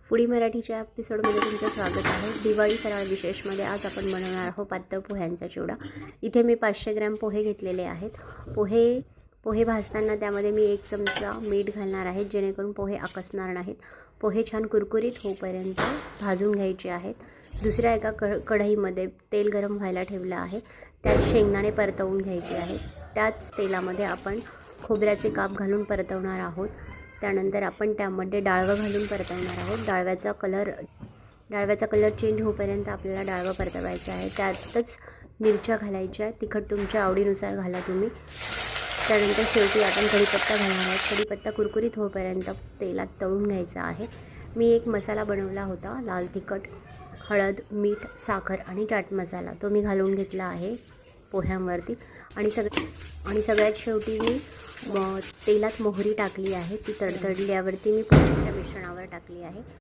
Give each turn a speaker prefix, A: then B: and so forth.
A: Foodie मराठीच्या एपिसोडमध्ये तुमचं स्वागत आहे। दिवाळी फराळ विशेषमध्ये आज आपण बनवणार आहोत पातळ पोह्यांचा चिवडा। इथे मी 500 ग्रॅम पोहे घेतलेले आहेत। पोहे भाजताना त्यामध्ये मी 1 चमचा मीठ घालणार आहे, जेणेकरून पोहे आकसणार नाहीत। पोहे छान कुरकुरीत होईपर्यंत भाजून घ्यायचे आहेत। दुसऱ्या एका कढईमध्ये तेल गरम व्हायला ठेवलं आहे, त्यात शेंगदाणे परतवून घ्यायचे आहेत। त्याच तेलामध्ये आपण खोबऱ्याचे काप घालून परतवणार आहोत। त्यानंतर आपण त्यामध्ये डाळवं घालून परतवणार आहोत। डाळव्याचा कलर चेंज होईपर्यंत आपल्याला डाळवं परतवायचं आहे। त्यातच मिरच्या घालायच्या, तिखट तुमच्या आवडीनुसार घाला तुम्ही। त्यानंतर शेवटी आपण कढीपत्ता घालणार आहोत। कढीपत्ता कुरकुरीत होईपर्यंत तेलात तळून घ्यायचा आहे। मी एक मसाला बनवला होता, लाल तिखट, हळद, मीठ, साखर आणि चाट मसाला, तो मी घालून घेतला आहे पोह्यांवरती। आणि सगळ्यात शेवटी मी तेलात मोहरी टाकली आहे। ती तडतडल्यावरती मी पोह्यांच्या मिश्रणावर टाकली आहे।